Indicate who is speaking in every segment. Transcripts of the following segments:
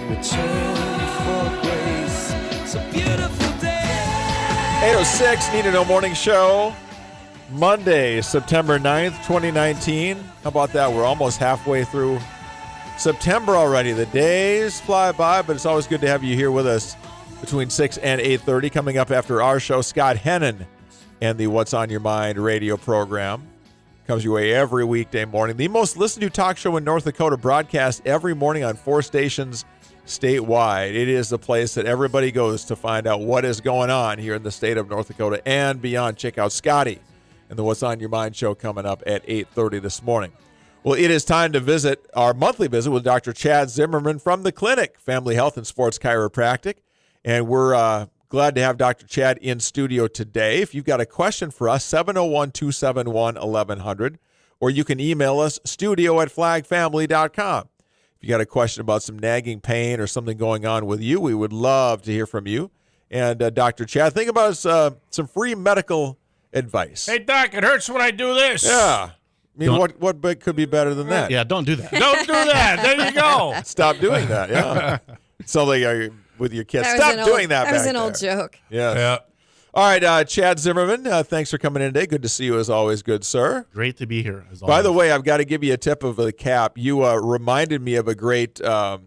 Speaker 1: return for grace. It's a beautiful day.
Speaker 2: 8:06, Need to Know Morning Show. Monday, September 9th, 2019. How about that? We're almost halfway through September already. The days fly by, but it's always good to have you here with us between 6 and 8:30. Coming up after our show, Scott Hennon and the What's on Your Mind radio program. Comes your way every weekday morning. The most listened to talk show in North Dakota, broadcast every morning on 4 stations statewide. It is the place that everybody goes to find out what is going on here in the state of North Dakota and beyond. Check out Scotty and the What's on Your Mind show coming up at 8:30 this morning. Well, it is time to visit our monthly visit with Dr. Chad Zimmerman from the clinic, Family Health and Sports Chiropractic. And we're glad to have Dr. Chad in studio today. If you've got a question for us, 701-271-1100, or you can email us, studio@flagfamily.com. If you got a question about some nagging pain or something going on with you, we would love to hear from you. And Dr. Chad, think about some free medical advice.
Speaker 3: Hey, Doc, it hurts when I do this.
Speaker 2: Yeah. I mean, what could be better than that?
Speaker 4: Yeah, don't do that.
Speaker 3: Don't do that. There you go.
Speaker 2: Stop doing that, yeah. So like with your kids. Stop doing that
Speaker 5: That was
Speaker 2: back
Speaker 5: an old
Speaker 2: there.
Speaker 5: joke.
Speaker 2: Yes.
Speaker 3: Yeah.
Speaker 2: All right, Chad Zimmerman, thanks for coming in today. Good to see you as always, good sir.
Speaker 4: Great to be here. As
Speaker 2: By
Speaker 4: always.
Speaker 2: the way, I've got to give you a tip of the cap. You reminded me of a great a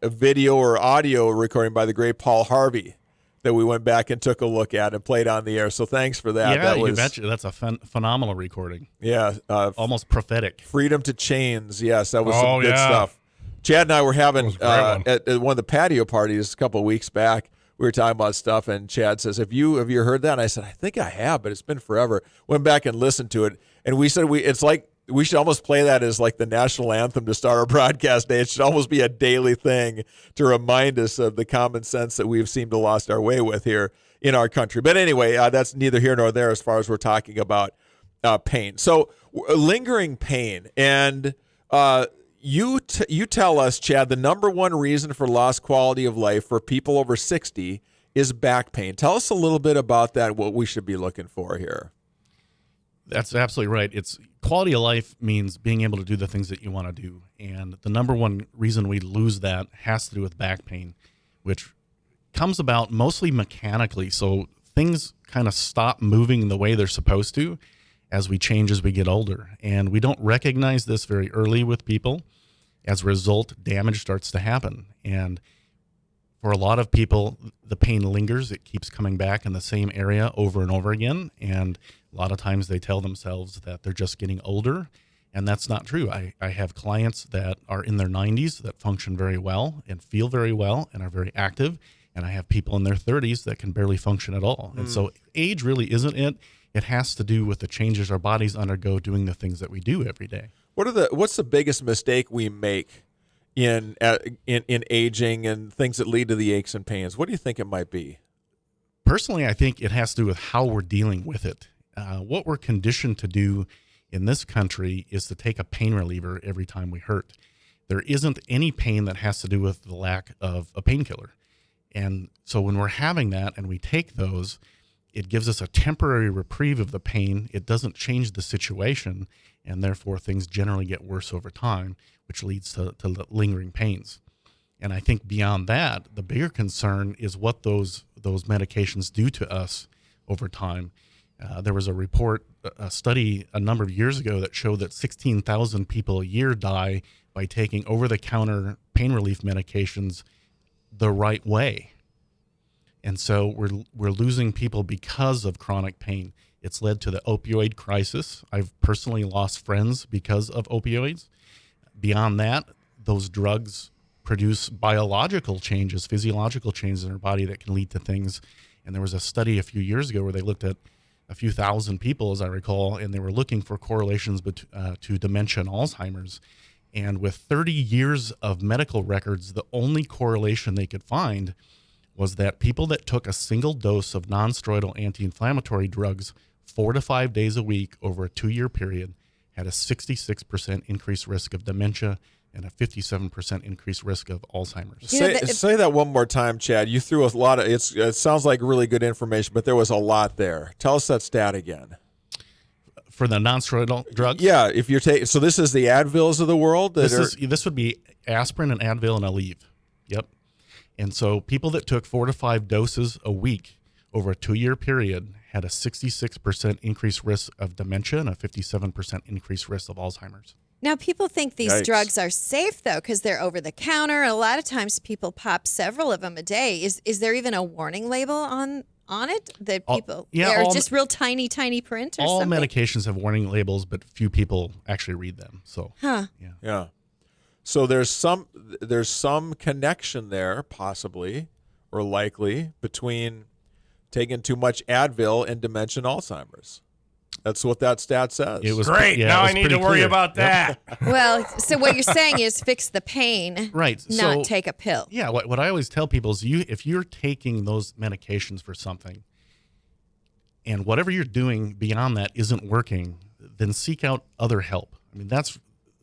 Speaker 2: video or audio recording by the great Paul Harvey that we went back and took a look at and played on the air. So thanks for that.
Speaker 4: Yeah,
Speaker 2: That
Speaker 4: you
Speaker 2: was,
Speaker 4: betcha. That's a phenomenal recording.
Speaker 2: Yeah.
Speaker 4: Almost prophetic.
Speaker 2: Freedom to Chains. Yes, that was some good
Speaker 3: yeah.
Speaker 2: stuff. Chad and I were having
Speaker 3: That was a great one.
Speaker 2: at one of the patio parties a couple of weeks back. We were talking about stuff, and Chad says, have you heard that? And I said, I think I have, but it's been forever. Went back and listened to it, and we said it's like we should almost play that as like the national anthem to start our broadcast day. It should almost be a daily thing to remind us of the common sense that we've seemed to lost our way with here in our country. But anyway, that's neither here nor there as far as we're talking about pain. So lingering pain, and you tell us, Chad, the number one reason for lost quality of life for people over 60 is back pain. Tell us a little bit about that, what we should be looking for here.
Speaker 4: That's absolutely right. It's quality of life means being able to do the things that you want to do. And the number one reason we lose that has to do with back pain, which comes about mostly mechanically. So things kind of stop moving the way they're supposed to as we change as we get older. And we don't recognize this very early with people. As a result, damage starts to happen. And for a lot of people, the pain lingers. It keeps coming back in the same area over and over again. And a lot of times they tell themselves that they're just getting older. And that's not true. I have clients that are in their 90s that function very well and feel very well and are very active. And I have people in their 30s that can barely function at all. And so age really isn't it. It has to do with the changes our bodies undergo doing the things that we do every day.
Speaker 2: What's the biggest mistake we make in aging and things that lead to the aches and pains? What do you think it might be?
Speaker 4: Personally, I think it has to do with how we're dealing with it. What we're conditioned to do in this country is to take a pain reliever every time we hurt. There isn't any pain that has to do with the lack of a painkiller. And so when we're having that and we take those, it gives us a temporary reprieve of the pain. It doesn't change the situation, and therefore things generally get worse over time, which leads to lingering pains. And I think beyond that, the bigger concern is what those medications do to us over time. There was a study a number of years ago that showed that 16,000 people a year die by taking over-the-counter pain relief medications the right way. And so we're losing people because of chronic pain. It's led to the opioid crisis. I've personally lost friends because of opioids. Beyond that, those drugs produce biological changes, physiological changes in our body that can lead to things. And there was a study a few years ago where they looked at a few thousand people, as I recall, and they were looking for correlations to dementia and Alzheimer's. And with 30 years of medical records, the only correlation they could find was that people that took a single dose of non-steroidal anti-inflammatory drugs 4 to 5 days a week over a 2-year period had a 66% increased risk of dementia and a 57% increased risk of Alzheimer's.
Speaker 2: Say that one more time, Chad. You threw a lot of it sounds like really good information, but there was a lot there. Tell us that stat again.
Speaker 4: For the non-steroidal drugs?
Speaker 2: Yeah, if you're taking, so this is the Advils of the world.
Speaker 4: This would be aspirin and Advil and Aleve. Yep. And so people that took 4 to 5 doses a week over a 2-year period had a 66% increased risk of dementia and a 57% increased risk of Alzheimer's.
Speaker 5: Now, people think these
Speaker 2: Yikes.
Speaker 5: drugs are safe, though, because they're over the counter. A lot of times people pop several of them a day. Is there even a warning label on it that people, or just real tiny print or
Speaker 4: all
Speaker 5: something?
Speaker 4: medications have warning labels, but few people actually read them. So,
Speaker 2: Yeah. So there's some connection there, possibly or likely, between taking too much Advil and dementia and Alzheimer's. That's what that stat says.
Speaker 4: it was
Speaker 3: Great.
Speaker 4: yeah,
Speaker 3: Now
Speaker 4: it was
Speaker 3: I need to
Speaker 4: pretty
Speaker 3: worry
Speaker 4: clear.
Speaker 3: about that.
Speaker 5: Well, so what you're saying is fix the pain,
Speaker 4: Right.
Speaker 5: not
Speaker 4: So,
Speaker 5: take a pill.
Speaker 4: yeah, what I always tell people is if you're taking those medications for something and whatever you're doing beyond that isn't working, then seek out other help. I mean, that's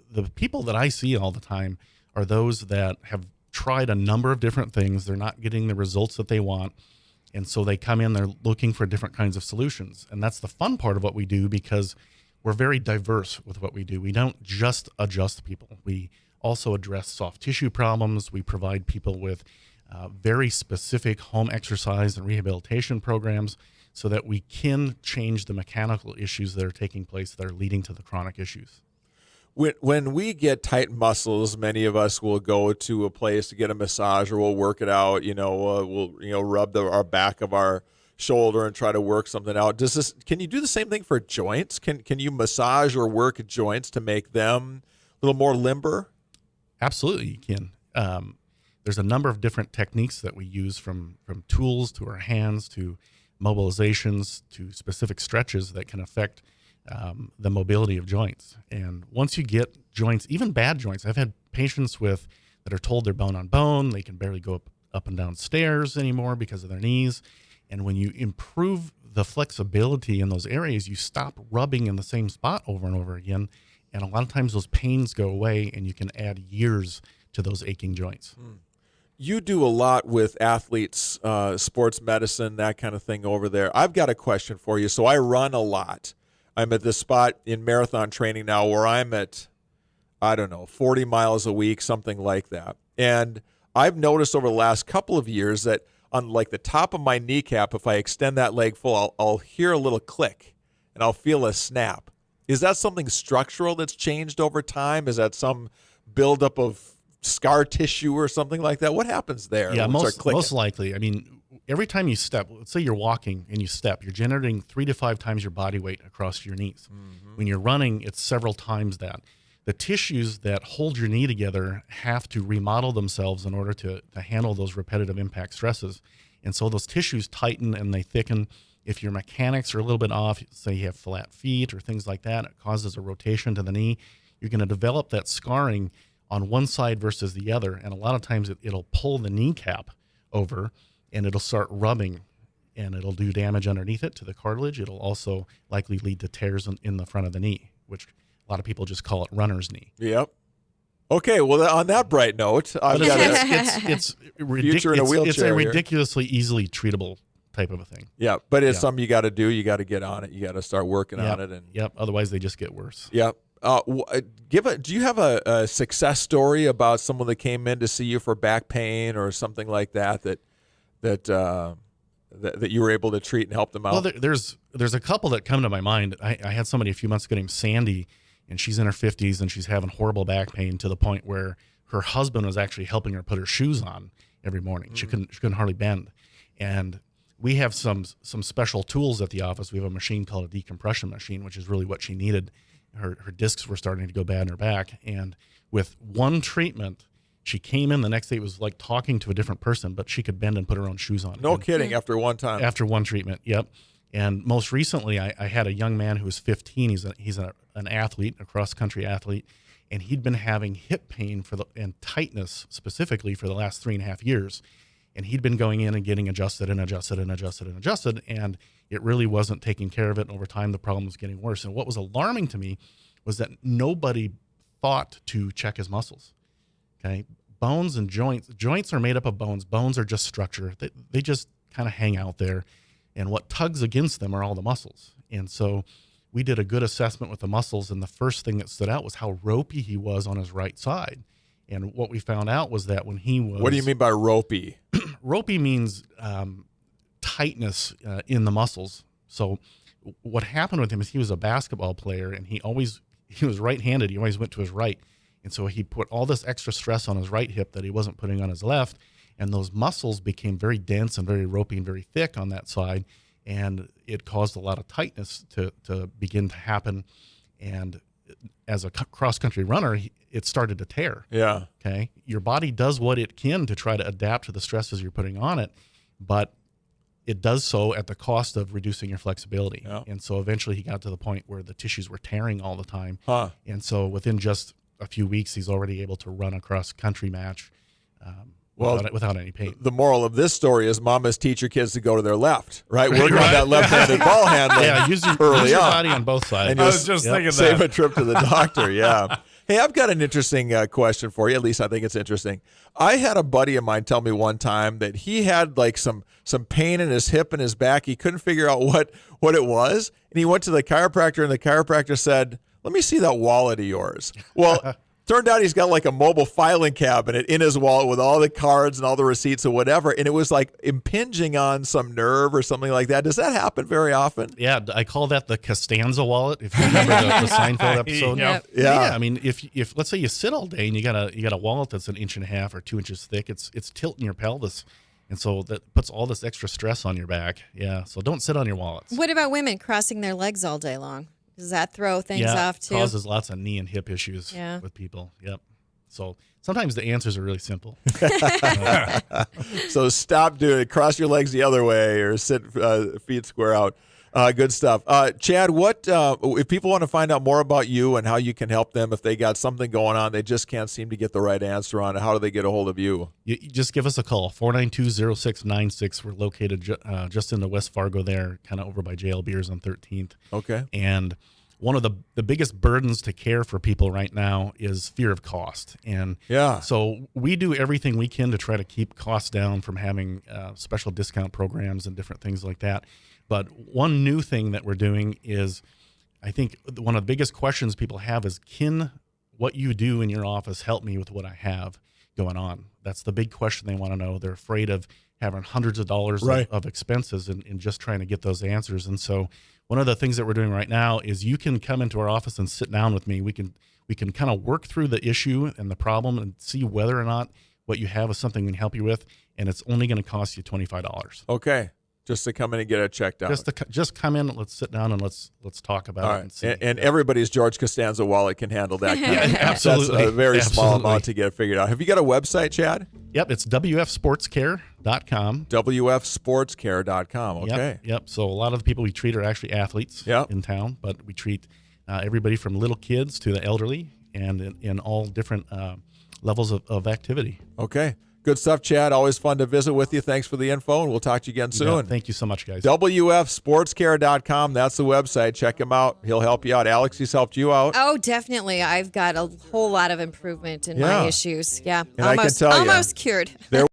Speaker 4: the people that I see all the time are those that have tried a number of different things. They're not getting the results that they want. And so they come in, they're looking for different kinds of solutions. And that's the fun part of what we do because we're very diverse with what we do. We don't just adjust people. We also address soft tissue problems. We provide people with very specific home exercise and rehabilitation programs so that we can change the mechanical issues that are taking place that are leading to the chronic issues.
Speaker 2: When we get tight muscles, many of us will go to a place to get a massage, or we'll work it out. We'll rub our back of our shoulder and try to work something out. Can you do the same thing for joints? Can you massage or work joints to make them a little more limber?
Speaker 4: Absolutely, you can. There's a number of different techniques that we use, from tools to our hands to mobilizations to specific stretches that can affect the mobility of joints. And once you get joints, even bad joints, I've had patients that are told they're bone on bone. They can barely go up and down stairs anymore because of their knees. And when you improve the flexibility in those areas, you stop rubbing in the same spot over and over again. And a lot of times those pains go away and you can add years to those aching joints.
Speaker 2: You do a lot with athletes, sports medicine, that kind of thing over there. I've got a question for you. So I run a lot. I'm at this spot in marathon training now where I'm at, 40 miles a week, something like that. And I've noticed over the last couple of years that on like the top of my kneecap, if I extend that leg full, I'll hear a little click and I'll feel a snap. Is that something structural that's changed over time? Is that some buildup of scar tissue or something like that? What happens there?
Speaker 4: Yeah,
Speaker 2: when it starts clicking?
Speaker 4: most likely. I mean, every time you step, let's say you're walking and you step, you're generating 3 to 5 times your body weight across your knees. Mm-hmm. When you're running, it's several times that. The tissues that hold your knee together have to remodel themselves in order to handle those repetitive impact stresses. And so those tissues tighten and they thicken. If your mechanics are a little bit off, say you have flat feet or things like that, it causes a rotation to the knee. You're going to develop that scarring on one side versus the other. And a lot of times it'll pull the kneecap over and it'll start rubbing and it'll do damage underneath it to the cartilage. It'll also likely lead to tears in the front of the knee, which a lot of people just call it runner's knee.
Speaker 2: Yep. Okay, well, on that bright note, I've got
Speaker 4: It's
Speaker 2: future in a wheelchair.
Speaker 4: It's a ridiculously easily treatable type of a thing.
Speaker 2: Yeah, but it's something you got to do. You got to get on it. You got to start working on it. And
Speaker 4: Otherwise, they just get worse.
Speaker 2: Yep. Do you have a success story about someone that came in to see you for back pain or something like that you were able to treat and help them out?
Speaker 4: Well, there's a couple that come to my mind. I had somebody a few months ago named Sandy, and she's in her 50s and she's having horrible back pain to the point where her husband was actually helping her put her shoes on every morning. She couldn't hardly bend. And we have some special tools at the office. We have a machine called a decompression machine, which is really what she needed. Her discs were starting to go bad in her back. And with one treatment, she came in the next day. It was like talking to a different person, but she could bend and put her own shoes on.
Speaker 2: No kidding, after one time.
Speaker 4: After one treatment, yep. And most recently, I had a young man who was 15. He's an athlete, a cross-country athlete, and he'd been having hip pain and tightness specifically for the last 3.5 years. And he'd been going in and getting adjusted, and it really wasn't taking care of it. And over time, the problem was getting worse. And what was alarming to me was that nobody thought to check his muscles. Okay, bones and joints are made up of bones. Bones are just structure. They just kind of hang out there. And what tugs against them are all the muscles. And so we did a good assessment with the muscles. And the first thing that stood out was how ropey he was on his right side. And what we found out was that when he was...
Speaker 2: What do you mean by ropey?
Speaker 4: Ropey means tightness in the muscles. So what happened with him is he was a basketball player, and he was right-handed. He always went to his right. And so he put all this extra stress on his right hip that he wasn't putting on his left. And those muscles became very dense and very ropey and very thick on that side. And it caused a lot of tightness to begin to happen. And as a cross-country runner, it started to tear.
Speaker 2: Yeah.
Speaker 4: Okay. Your body does what it can to try to adapt to the stresses you're putting on it, but it does so at the cost of reducing your flexibility.
Speaker 2: Yeah.
Speaker 4: And so eventually he got to the point where the tissues were tearing all the time.
Speaker 2: Huh.
Speaker 4: And so within just a few weeks, he's already able to run a cross-country match without any pain.
Speaker 2: The moral of this story is mamas teach your kids to go to their left, right? Work on that left-handed ball handling
Speaker 4: use your body on both sides.
Speaker 2: And
Speaker 3: I was just thinking
Speaker 2: save
Speaker 3: that.
Speaker 2: a trip to the doctor, yeah. Hey, I've got an interesting question for you. At least I think it's interesting. I had a buddy of mine tell me one time that he had like some pain in his hip and his back. He couldn't figure out what it was. And he went to the chiropractor, and the chiropractor said, "Let me see that wallet of yours." Well, turned out he's got like a mobile filing cabinet in his wallet with all the cards and all the receipts and whatever. And it was like impinging on some nerve or something like that. Does that happen very often?
Speaker 4: Yeah, I call that the Costanza Wallet. If you remember the Seinfeld episode.
Speaker 5: Yep.
Speaker 2: Yeah.
Speaker 4: I mean, if let's say you sit all day and you got a wallet that's 1.5 inches or 2 inches thick, it's tilting your pelvis. And so that puts all this extra stress on your back. Yeah. So don't sit on your wallets.
Speaker 5: What about women crossing their legs all day long? Does that throw things off too?
Speaker 4: Causes lots of knee and hip issues with people. Yep. So sometimes the answers are really simple.
Speaker 2: So stop doing it. Cross your legs the other way or sit feet square out. Good stuff. Chad, what if people want to find out more about you and how you can help them if they got something going on they just can't seem to get the right answer on it? How do they get a hold of you?
Speaker 4: You just give us a call, 492-0696. We're located just in the West Fargo there, kind of over by JL Beers on 13th.
Speaker 2: Okay.
Speaker 4: And one of the biggest burdens to care for people right now is fear of cost. And so we do everything we can to try to keep costs down from having special discount programs and different things like that. But one new thing that we're doing is, I think one of the biggest questions people have is, can what you do in your office help me with what I have going on? That's the big question they want to know. They're afraid of having hundreds of dollars of expenses and just trying to get those answers. And so one of the things that we're doing right now is you can come into our office and sit down with me. We can kind of work through the issue and the problem and see whether or not what you have is something we can help you with. And it's only going to cost you $25.
Speaker 2: Okay. Just to come in and get it checked out.
Speaker 4: Just come in. Let's sit down and let's talk about it. And see.
Speaker 2: And everybody's George Costanza wallet can handle that.
Speaker 4: Absolutely.
Speaker 2: That's a very small amount to get figured out. Have you got a website, Chad?
Speaker 4: Yep. It's WFSportsCare.com.
Speaker 2: WFSportsCare.com. Okay.
Speaker 4: Yep. So a lot of the people we treat are actually athletes in town, but we treat everybody from little kids to the elderly and in all different levels of activity.
Speaker 2: Okay. Good stuff, Chad. Always fun to visit with you. Thanks for the info, and we'll talk to you again soon.
Speaker 4: Yeah, thank you so much, guys.
Speaker 2: WFSportsCare.com. That's the website. Check him out. He'll help you out. Alex, he's helped you out.
Speaker 5: Oh, definitely. I've got a whole lot of improvement in my issues. Yeah.
Speaker 2: And I can tell you,
Speaker 5: almost cured.
Speaker 2: There